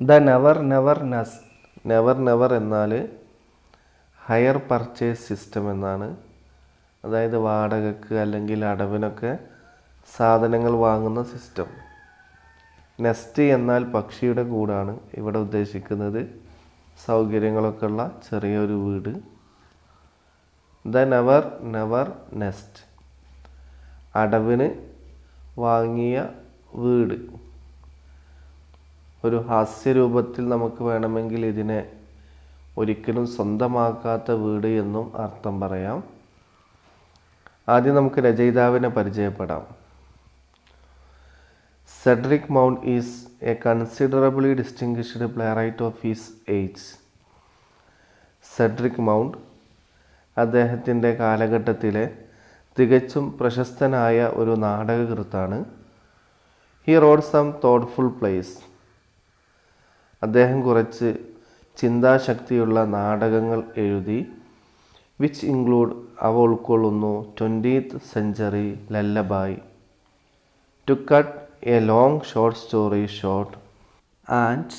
The never never nest. Never never എന്നാൽ higher purchase system എന്നാണ്. അതായത് വാടകയ്ക്ക് അല്ലെങ്കിൽ അടവിനൊക്കെ സാധനങ്ങൾ വാങ്ങുന്ന സിസ്റ്റം. നെസ്റ്റ് എന്നാൽ പക്ഷിയുടെ കൂടാണ് ഇവിടെ ഉദ്ദേശിക്കുന്നത്. സൗകര്യങ്ങളൊക്കെ ഉള്ള ചെറിയൊരു വീട്. ദ നെവർ നെവർ നെസ്റ്റ്, അടവിന് വാങ്ങിയ വീട്. ഒരു ഹാസ്യരൂപത്തിൽ നമുക്ക് വേണമെങ്കിൽ ഇതിനെ ഒരിക്കലും സ്വന്തമാക്കാത്ത വീട് എന്നും അർത്ഥം പറയാം. ആദ്യം നമുക്ക് രചയിതാവിനെ പരിചയപ്പെടാം. Cedric Mount is a considerably distinguished playwright of his age. Cedric Mount അദ്ദേഹത്തിൻ്റെ കാലഘട്ടത്തിലെ തികച്ചും പ്രശസ്തനായ ഒരു നാടകകൃത്താണ്. He wrote some thoughtful plays. അദ്ദേഹം കുറച്ച് ചിന്താശക്തിയുള്ള നാടകങ്ങൾ എഴുതി. വിച്ച് ഇൻക്ലൂഡ്, അവ ഉൾക്കൊള്ളുന്നു 20th Century Lullaby, to cut a long short story short, and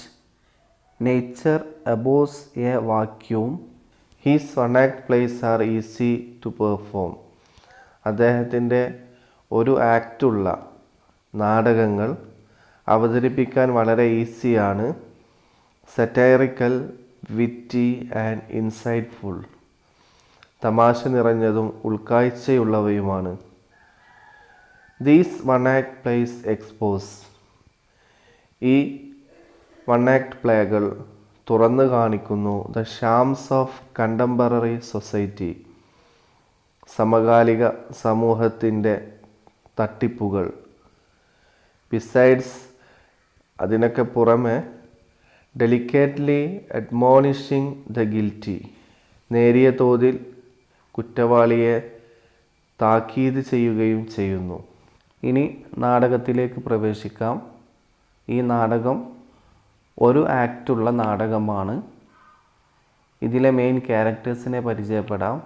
nature abhors a vacuum. His one act plays are easy to perform. അദ്ദേഹത്തിൻ്റെ ഒരു ആക്റ്റുള്ള നാടകങ്ങൾ അവതരിപ്പിക്കാൻ വളരെ ഈസിയാണ്. Satirical, witty and insightful. തമാശ നിറഞ്ഞതും ഉൾക്കാഴ്ചയുള്ളവയുമാണ്. These one act plays expose. ഈ വൺ ആക്ട് പ്ലേകൾ തുറന്നു കാണിക്കുന്നു the shams of contemporary society. സമകാലിക സമൂഹത്തിൻ്റെ തട്ടിപ്പുകൾ. ബിസൈഡ്സ്, അതിനൊക്കെ പുറമെ, ഡെലിക്കേറ്റ്ലി അഡ്മോണിഷിങ് ദ ഗിൽറ്റി. നേരിയ തോതിൽ കുറ്റവാളിയെ താക്കീത് ചെയ്യുകയും ചെയ്യുന്നു. ഇനി നാടകത്തിലേക്ക് പ്രവേശിക്കാം. ഈ നാടകം ഒരു ആക്റ്റുള്ള നാടകമാണ്. ഇതിലെ മെയിൻ ക്യാരക്ടേഴ്സിനെ പരിചയപ്പെടാം.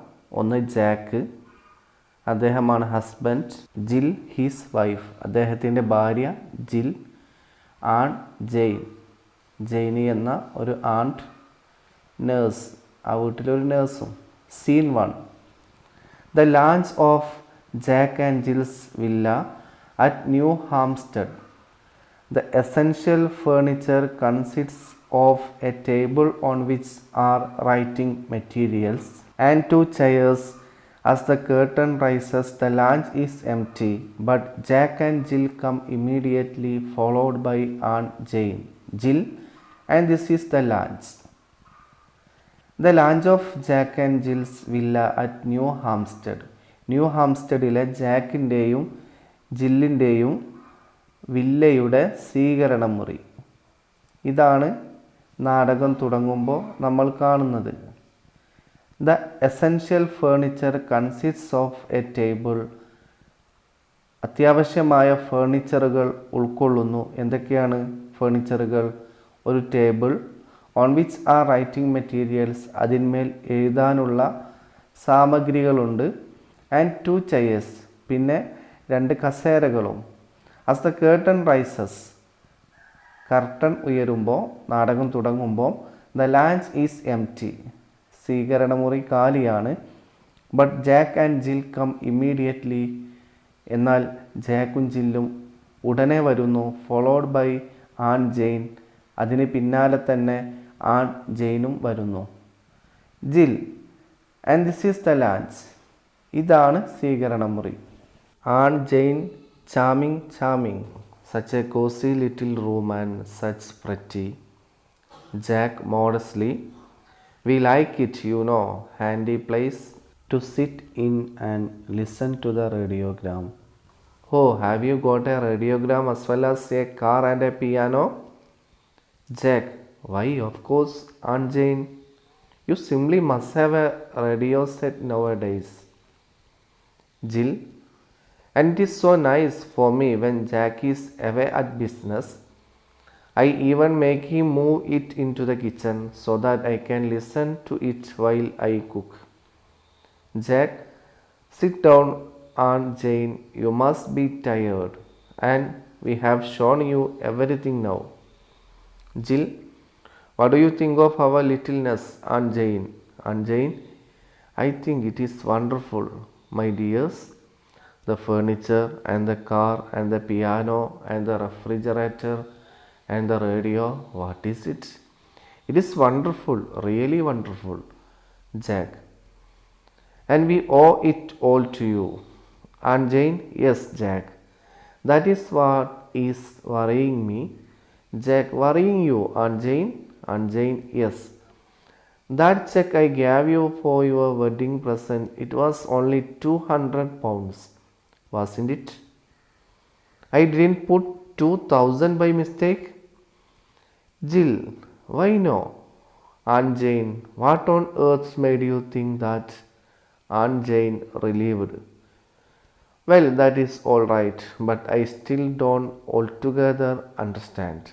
ഒന്ന് ജാക്ക്, അദ്ദേഹമാണ് ഹസ്ബൻഡ്. ജിൽ, ഹിസ് വൈഫ്, അദ്ദേഹത്തിൻ്റെ ഭാര്യ ജിൽ. ആൺ ജെയിൻ, ജെയിനി എന്ന ഒരു ആണ്ട്. നേഴ്സ്, ആ വീട്ടിലൊരു നേഴ്സും. Scene 1. The lounge of Jack and Jill's villa at New Hampstead. The essential furniture consists of a table on which are writing materials and 2 chairs. As the curtain rises, the lounge is empty, but Jack and Jill come immediately, followed by Aunt Jane. Jill, and this is the lounge. The lounge of Jack and Jill's villa at New Hampstead. New ഹാംസ്റ്റഡിലെ ജാക്കിൻ്റെയും ജില്ലിൻ്റെയും വില്ലയുടെ സ്വീകരണ മുറി. ഇതാണ് നാടകം തുടങ്ങുമ്പോൾ നമ്മൾ കാണുന്നത്. The essential furniture consists of a table. അത്യാവശ്യമായ ഫേർണിച്ചറുകൾ ഉൾക്കൊള്ളുന്നു. എന്തൊക്കെയാണ് ഫേർണിച്ചറുകൾ? ഒരു table. On which are writing materials, അതിന്മേൽ എഴുതാനുള്ള സാമഗ്രികളുണ്ട്. ആൻഡ് 2 ചെയേഴ്സ്, പിന്നെ 2 കസേരകളും. As the curtain rises, curtain ഉയരുമ്പോൾ, നാടകം തുടങ്ങുമ്പോൾ, the lounge is empty, സ്വീകരണമുറി കാലിയാണ്. But Jack and Jill come immediately, എന്നാൽ ജാക്കും ജില്ലും ഉടനെ വരുന്നു. Followed by Aunt Jane, അതിന് പിന്നാലെ തന്നെ ആൺ ജെയിനും വരുന്നു. ജിൽ, and this is the lounge, ഇതാണ് സ്വീകരണമുറി. ആൺ Jain, charming, charming, such a cozy little room and such pretty. Jack, modestly, we like it, you know, handy place to sit in and listen to the radiogram. Oh, have you got a radiogram as well as a car and a piano? Jack, why, of course, Aunt Jane, you simply must have a radio set nowadays. Jill, and it is so nice for me when Jack is away at business. I even make him move it into the kitchen so that I can listen to it while I cook. Jack, sit down, Aunt Jane, you must be tired, and we have shown you everything now. Jill, What do you think of our littleness, Aunt Jane? Aunt Jane, I think it is wonderful, my dears. The furniture and the car and the piano and the refrigerator and the radio. What is it? It is wonderful, really wonderful, Jack. And we owe it all to you. Aunt Jane, yes, Jack. That is what is worrying me. Jack, worrying you, Aunt Jane? Aunt Jane, yes. That check I gave you for your wedding present, it was only £200, wasn't it? I didn't put 2,000 by mistake. Jill, why no? Aunt Jane, what on earth made you think that? Aunt Jane, relieved. Well, that is all right, but I still don't altogether understand.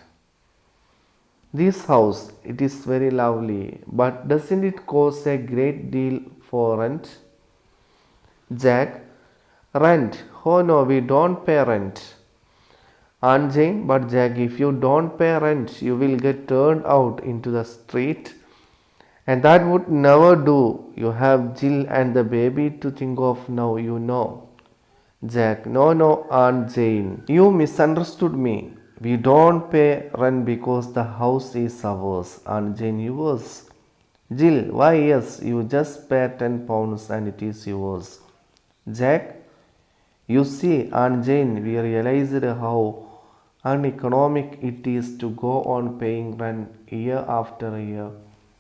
This house, it is very lovely, but doesn't it cost a great deal for rent? Jack, rent? Oh no, we don't pay rent. Aunt Jane, but Jack, if you don't pay rent, you will get turned out into the street, and that would never do. You have Jill and the baby to think of now, you know. Jack, no, Aunt Jane, you misunderstood me. We don't pay rent because the house is ours. Aunt Jane, yours. Jill, why yes, you just pay £10 and it is yours. Jack, you see, Aunt Jane, we realized how uneconomic it is to go on paying rent year after year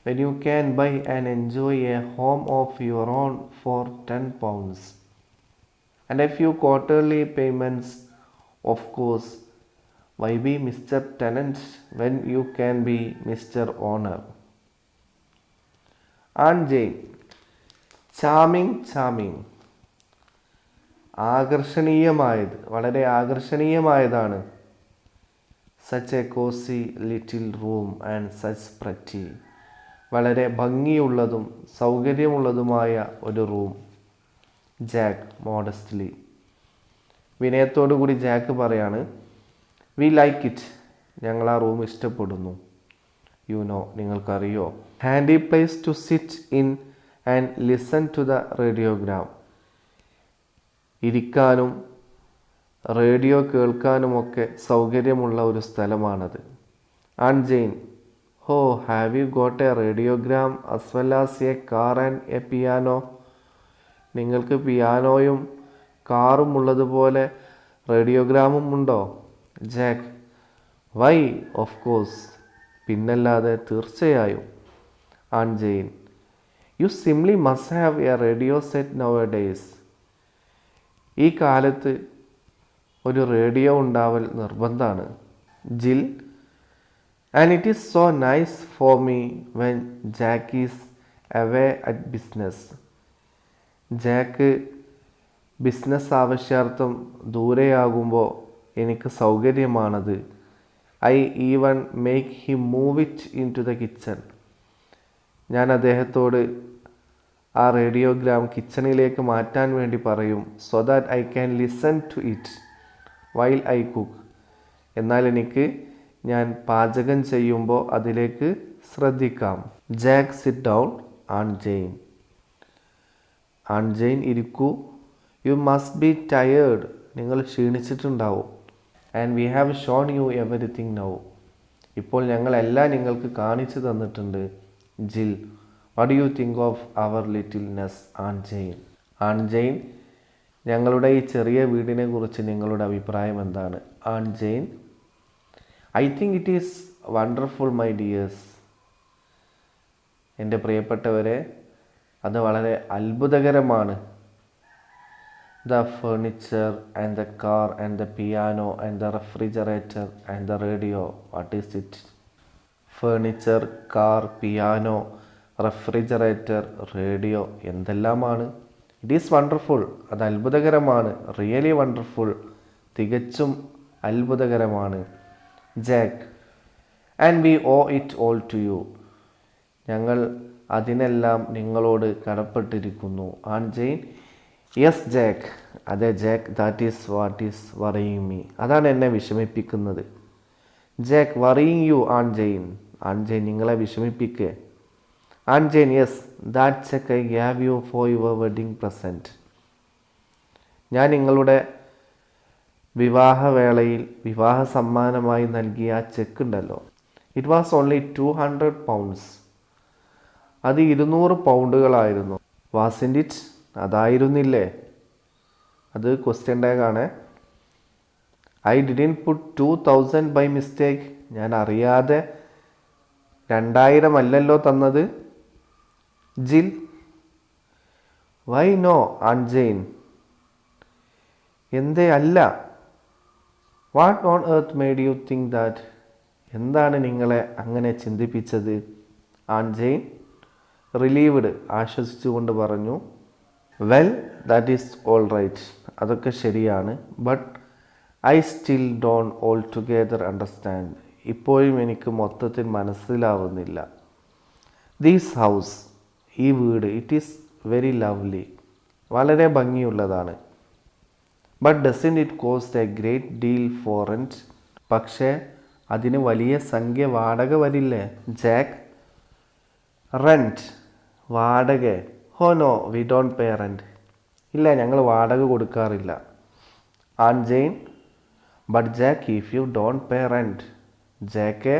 when you can buy and enjoy a home of your own for £10 and a few quarterly payments. Of course, why be Mr. Tenant when you can be Mr. Owner? Aunt Jane, charming. ആകർഷണീയമായത്, വളരെ ആകർഷണീയമായതാണ്. Such a cosy little room and such pretty. വളരെ ഭംഗിയുള്ളതും സൗകര്യമുള്ളതുമായ ഒരു room. Jack, modestly. വിനയത്തോടു കൂടി Jack പറയാണ്, we like it. ഞങ്ങൾ ആ റൂം ഇഷ്ടപ്പെടുന്നു. യു നോ, നിങ്ങൾക്കറിയോ. Handy place to sit in and listen to the radiogram. ഇരിക്കാനും റേഡിയോ കേൾക്കാനുമൊക്കെ സൗകര്യമുള്ള ഒരു സ്ഥലമാണത്. Aunt Jane, oh, have you got a radiogram as well as a car and a piano? നിങ്ങൾക്ക് പിയാനോയും കാറും ഉള്ളതുപോലെ റേഡിയോഗ്രാമും ഉണ്ടോ? ജാക്ക്, വൈ, ഓഫ് കോഴ്സ്, പിന്നല്ലാതെ, തീർച്ചയായും. Aunt Jane, you simply must have a radio set nowadays. ഈ കാലത്ത് ഒരു റേഡിയോ ഉണ്ടാവൽ നിർബന്ധമാണ്. Jill, and it is so nice for me when Jack is away at business. Jack business ആവശ്യാർത്ഥം ദൂരെയാകുമ്പോൾ എനിക്ക് സൗകര്യമാണത്. I even make him move it into the kitchen. ഞാൻ അദ്ദേഹത്തോട് ആ റേഡിയോഗ്രാം കിച്ചണിലേക്ക് മാറ്റാൻ വേണ്ടി പറയും. So that I can listen to it while I cook. എന്നാൽ എനിക്ക് ഞാൻ പാചകം ചെയ്യുമ്പോൾ അതിലേക്ക് ശ്രദ്ധിക്കാം. Jack, sit down. Aunt Jane, Aunt Jane, ഇരിക്കൂ. You must be tired. നിങ്ങൾ ക്ഷീണിച്ചിട്ടുണ്ടാവും. And we have shown you everything now. ഇപ്പോൾ ഞങ്ങളെല്ലാം നിങ്ങൾക്ക് കാണിച്ചു തന്നിട്ടുണ്ട്. Jill, what do you think of our littleness? Aunt Jane, Aunt Jane, ഞങ്ങളുടെ ഈ ചെറിയ വീടിനെ കുറിച്ച് നിങ്ങളുടെ അഭിപ്രായം എന്താണ്? Aunt Jane, I think it is wonderful my dears. എൻ്റെ പ്രിയപ്പെട്ടവരെ, അത് വളരെ അത്ഭുതകരമാണ്. The furniture and the car and the piano and the refrigerator and the radio. What is it? Furniture, car, piano, refrigerator, radio. എന്തെല്ലാമാണ്? It is wonderful. അത് അത്ഭുതകരമാണ്. Really wonderful. തികച്ചും അത്ഭുതകരമാണ്. Jack, and we owe it all to you. ഞങ്ങൾ അതിനെല്ലാം നിങ്ങളോട് കടപ്പെട്ടിരിക്കുന്നു. Aunt Jane, yes Jack. അതെ Jack, that is what is worrying me. അതാണ് എന്നെ വിഷമിപ്പിക്കുന്നത്. Jack, worrying you? Aunt Jane, Aunt Jane നിങ്ങളെ വിഷമിപ്പിക്കുക. Aunt Jane, yes, that check I gave you for your wedding present. ഞാൻ നിങ്ങളുടെ വിവാഹവേളയിൽ വിവാഹ സമ്മാനമായി നൽകിയ ആ ചെക്ക് ഉണ്ടല്ലോ, ഇറ്റ് വാസ് ഓൺലി 200 pounds. അത് 200 പൗണ്ടുകളായിരുന്നു. Wasn't it? അതായിരുന്നില്ലേ? അത് ക്വസ്റ്റ്യൻ ടാഗാണ്. I didn't put 2000 by mistake. ഞാൻ അറിയാതെ 2000 അല്ലല്ലോ തന്നത്. ജിൽ, വൈ നോ ആൻഡ് ജെയിൻ? എന്തേ അല്ല? What on earth made you think that? എന്താണ് നിങ്ങളെ അങ്ങനെ ചിന്തിപ്പിച്ചത്? ആൻഡ് ജെയിൻ റിലീവ്ഡ്, ആശ്വസിച്ചുകൊണ്ട് പറഞ്ഞു, well that is all right, അതൊക്കെ ശരിയാണ്. But I still don't altogether understand. ഇപ്പോഴും എനിക്ക് മൊത്തത്തിൽ മനസ്സിലാവുന്നില്ല. ദീസ് ഹൗസ്, ഈ വീട്, ഇറ്റ് ഈസ് വെരി ലവ്ലി, വളരെ ഭംഗിയുള്ളതാണ്. But doesn't it cost a great deal for rent? പക്ഷേ അതിന് വലിയ സംഖ്യ വാടക വരില്ലേ? ജാക്ക്, റെൻറ്റ്, വാടക? Oh no, we don't pay rent. ഇല്ല, ഞങ്ങൾ വാടക കൊടുക്കാറില്ല. Aunt Jane, but Jack, if you don't pay rent? Jack,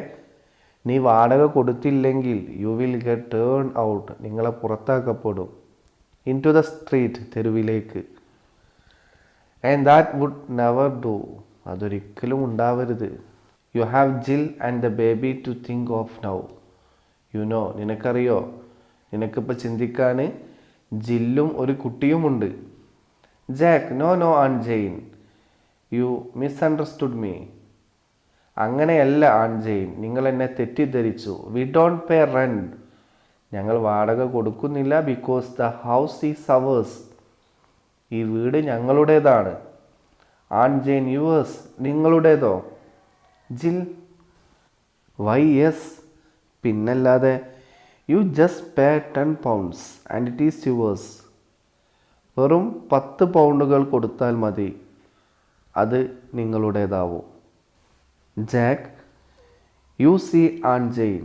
നീ വാടക കൊടുത്തില്ലെങ്കിൽ you will get turn out, നിങ്ങളെ പുറത്താക്കപ്പെടും. ഇൻ ടു ദ സ്ട്രീറ്റ്, തെരുവിലേക്ക്. And that would never do, അതൊരിക്കലും ഉണ്ടാവരുത്. You have Jill and the baby to think of now. You know, നിനക്കറിയോ, നിനക്കിപ്പോൾ ചിന്തിക്കാൻ ജില്ലും ഒരു കുട്ടിയുമുണ്ട്. Jack, no no Aunt Jane, you misunderstood me. അങ്ങനെയല്ല ആൻഡ് ജെയിൻ, നിങ്ങൾ എന്നെ തെറ്റിദ്ധരിച്ചു. വി ഡോണ്ട് പേ റെൻറ്റ്, ഞങ്ങൾ വാടക കൊടുക്കുന്നില്ല. Because the house is ours, ഈ വീട് ഞങ്ങളുടേതാണ്. ആൻഡ് ജെയിൻ, യുവേഴ്സ്, നിങ്ങളുടേതോ? ജിൽ, വൈ യെസ്, പിന്നല്ലാതെ. You just pay 10 pounds and it is yours. വെറും 10 പൗണ്ടുകൾ കൊടുത്താൽ മതി, അത് നിങ്ങളുടേതാവും. Jack, you see Aunt Jane.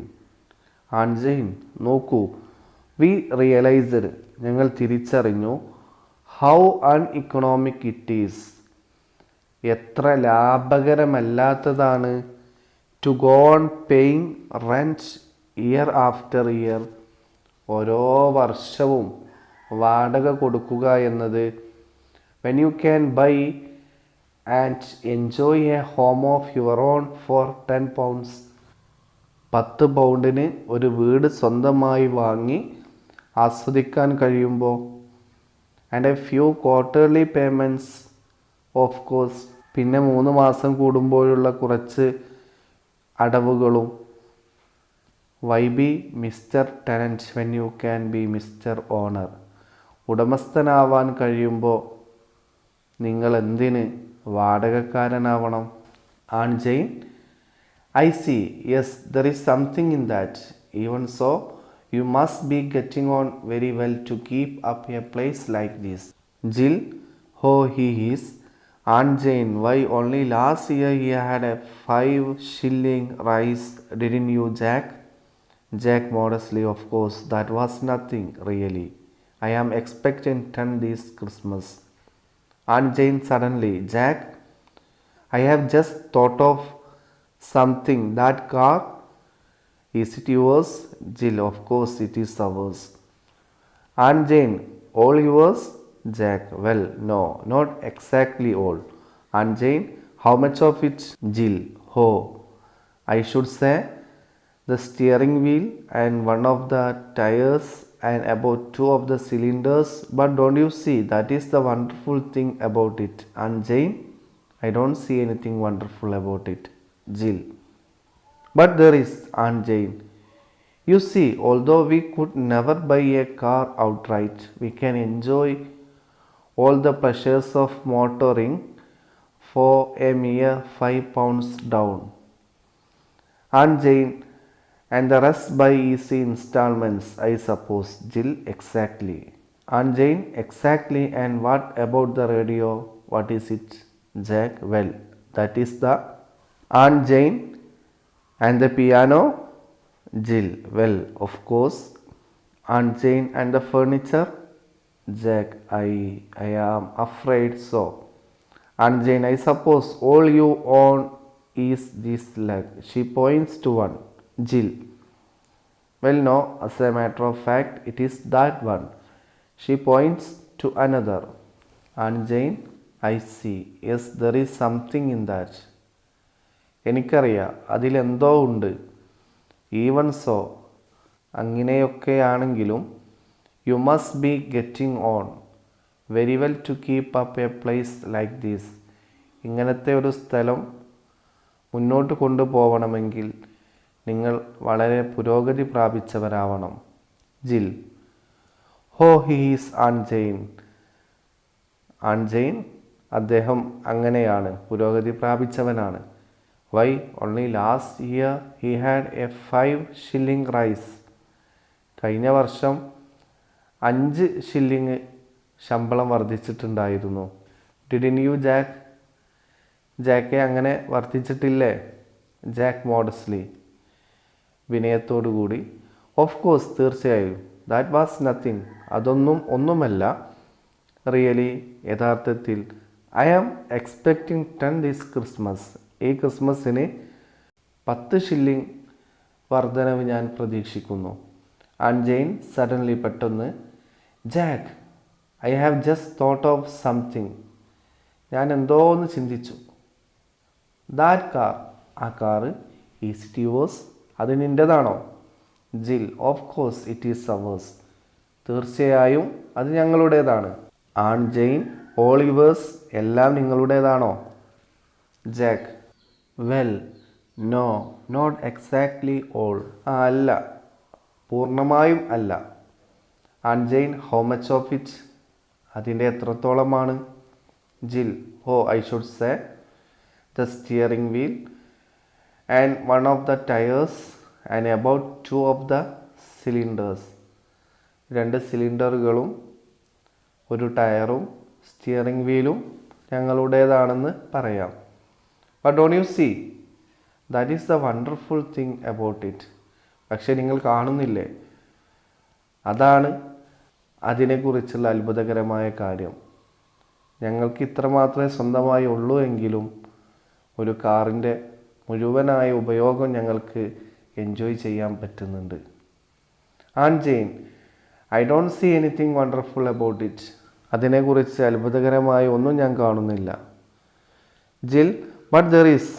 Aunt Jane, നോക്കൂ, വി റിയലൈസ്ഡ്, ഞങ്ങൾ തിരിച്ചറിഞ്ഞു, ഹൗ അൺഇക്കണോമിക് ഇറ്റ് ഈസ്, എത്ര ലാഭകരമല്ലാത്തതാണ്, to go on paying rent year after year, ഓരോ വർഷവും വാടക കൊടുക്കുക എന്നത്. When you can buy and enjoy a home of your own for 10 pounds. 10 പൗണ്ടിന് ഒരു വീട് സ്വന്തമായി വാങ്ങി ആസ്വദിക്കാൻ കഴിയുമ്പോൾ. And a few quarterly payments of course, പിന്നെ 3 മാസം കൂടുമ്പോഴുള്ള കുറച്ച് അടവുകളും. Why be mister tenant when you can be mister owner? ഉടമസ്ഥനാവാൻ കഴിയുമ്പോൾ നിങ്ങൾ എന്തിന് വാടകക്കാരനാവണം? Aunt Jane, I see, yes, there is something in that. Even so you must be getting on very well to keep up a place like this. Jill, oh he is. Aunt Jane, why only last year he had a 5 shilling rise, didn't you Jack? Jack modestly, of course, that was nothing, really. I am expecting 10 this Christmas. Aunt Jane suddenly, Jack, I have just thought of something. That car, is it yours? Jill, of course it is ours. Aunt Jane, all yours? Jack, well, no, not exactly all. Aunt Jane, how much of it? Jill, oh, I should say the steering wheel and one of the tires and about 2 of the cylinders. But don't you see, that is the wonderful thing about it. And Jane, I don't see anything wonderful about it. Jill, but there is, Aunt Jane. You see, although we could never buy a car outright, we can enjoy all the pleasures of motoring for a mere 5 pounds down. Aunt Jane, and the rest by easy installments, I suppose. Jill, exactly. Aunt Jane, exactly. And what about the radio? What is it? Jack, well, that is the. Aunt Jane, and the piano? Jill, well, of course. Aunt Jane and the furniture? Jack, I am afraid so. Aunt Jane, I suppose all you own is this leg. She points to one. Jill, well, no, as a matter of fact, it is that one. She points to another. Aunt Jane, I see. Yes, there is something in that. എനിക്കറിയാം, അതിലെന്തോ ഉണ്ട്. Even so, അങ്ങനെയൊക്കെയാണെങ്കിലും, you must be getting on very well to keep up a place like this. ഇങ്ങനത്തെ ഒരു സ്ഥലം മുന്നോട്ട് കൊണ്ടുപോകണമെങ്കിൽ നിങ്ങൾ വളരെ പുരോഗതി പ്രാപിച്ചവരാവണം. Jill, oh he's Aunt Jane. Aunt Jane, അദ്ദേഹം അങ്ങനെയാണ്, പുരോഗതി പ്രാപിച്ചവനാണ്. Why, only last year he had a 5 shilling rise. കഴിഞ്ഞ വർഷം 5 shilling ശമ്പളം വർദ്ധിച്ചിട്ടുണ്ടായിരുന്നു. Didn't you Jack? ജാക്കെ അങ്ങനെ വർദ്ധിച്ചിട്ടില്ലേ? ജാക്ക് മോഡസ്ലി, വിനയത്തോടുകൂടി. ഓഫ് കോഴ്സ്, തീർച്ചയായും. ദാറ്റ് വാസ് നത്തിങ്, ഒന്നുമല്ല. റിയലി, യഥാർത്ഥത്തിൽ. I am expecting 10 this Christmas. ഈ ക്രിസ്മസിന് 10 shilling വർധനവ് ഞാൻ പ്രതീക്ഷിക്കുന്നു. ആൻഡ് ജെയിൻ സഡൻലി, പെട്ടെന്ന്, Jack, I have just thought of something. ഞാൻ എന്തോ ഒന്ന് ചിന്തിച്ചു. ദാറ്റ് കാർ, ആ കാറ്, ഈസ് ഇറ്റ് യുവേഴ്സ്? അത് നിൻ്റെതാണോ? Jill, of course it is ours. തീർച്ചയായും അത് ഞങ്ങളുടേതാണ്. ആൻഡ് ജെയിൻ, ഓൾ യുവേഴ്സ്, എല്ലാം നിങ്ങളുടേതാണോ? Jack, well, no, not exactly all. അല്ല, പൂർണ്ണമായും അല്ല. Aunt Jane, how much of it? അതിൻ്റെ എത്രത്തോളമാണ്? Jill, oh, I should say the steering wheel and 1 of the tires and about 2 of the cylinders. 2 സിലിണ്ടറുകളും 1 ടയറും steering വീലും ഞങ്ങളുടേതാണെന്ന് പറയാം. But don't you see, that is the wonderful thing about it. പക്ഷെ നിങ്ങൾ കാണുന്നില്ലേ, അതാണ് അതിനെക്കുറിച്ചുള്ള അത്ഭുതകരമായ കാര്യം. ഞങ്ങൾക്ക് ഇത്ര മാത്രമേ സ്വന്തമായി ഉള്ളൂ എങ്കിലും ഒരു കാറിൻ്റെ മുഴുവനായ ഉപയോഗം ഞങ്ങൾക്ക് എൻജോയ് ചെയ്യാൻ പറ്റുന്നുണ്ട്. And Jane, I don't see anything wonderful about it. അതിനെക്കുറിച്ച് അത്ഭുതകരമായ ഒന്നും ഞാൻ കാണുന്നില്ല. ജിൽ, ബട്ട് ദർ ഈസ്.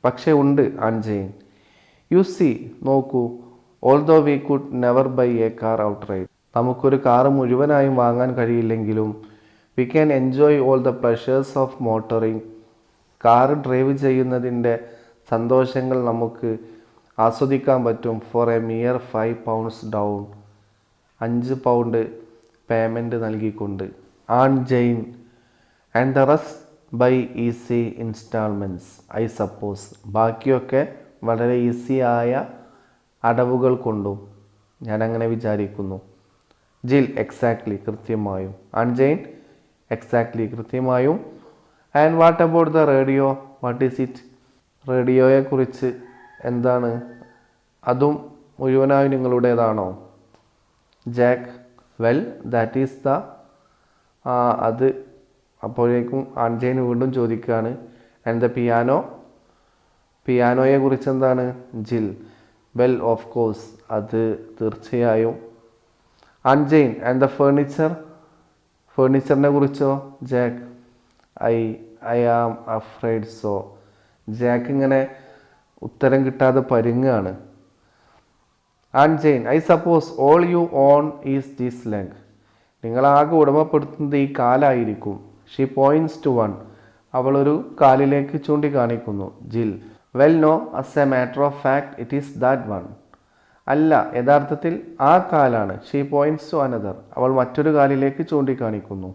പക്ഷേ ഉണ്ട്. ആൻഡ് ജെയിൻ, യു സീ, നോക്കൂ, although we could never buy a car outright. നമുക്കൊരു കാറ് മുഴുവനായും വാങ്ങാൻ കഴിയില്ലെങ്കിലും we can enjoy all the pleasures of motoring. Car drive ചെയ്യുന്നതിൻ്റെ സന്തോഷങ്ങൾ നമുക്ക് ആസ്വദിക്കാൻ പറ്റും. For a mere 5 pounds down, 5 pound payment നൽകിക്കൊണ്ട്. Aunt Jane, and the rest by easy instalments I suppose. ബാക്കിയൊക്കെ വളരെ ഈസിയായ അടവുകൾ കൊണ്ടും ഞാൻ അങ്ങനെ വിചാരിക്കുന്നു. ജിൽ, എക്സാക്ട്ലി, കൃത്യമായും. ആൻഡ് ജെയിൻ, എക്സാക്ട്ലി, കൃത്യമായും. And what about the radio, what is it? റേഡിയോയെക്കുറിച്ച് എന്താണ്? അതും മുഴുവനായും നിങ്ങളുടേതാണോ? Jack, well, that is the, അത്. അപ്പോഴേക്കും ആൻഡ് ജെയിൻ വീണ്ടും ചോദിക്കുകയാണ്, ആൻഡ് ദ പിയാനോ? പിയാനോയെക്കുറിച്ച് എന്താണ്? ജിൽ, വെൽ, ഓഫ് കോഴ്സ്, അത് തീർച്ചയായും. Aunt Jane, and the furniture? ഫേർണിച്ചറിനെ കുറിച്ചോ? Jack, I am afraid so. Jack ഇങ്ങനെ ഉത്തരം കിട്ടാതെ പരുങ്ങാണ്. Aunt Jane, I suppose all you own is this leg. നിങ്ങളാകെ ഉടമപ്പെടുത്തുന്നത് ഈ കാലായിരിക്കും. She points to one. അവളൊരു കാലിലേക്ക് ചൂണ്ടിക്കാണിക്കുന്നു. Jill, well, no, as a matter of fact it is that one. അല്ല, യഥാർത്ഥത്തിൽ ആ കാലാണ്. She points to another. അവൾ മറ്റൊരു കാലിലേക്ക് ചൂണ്ടിക്കാണിക്കുന്നു.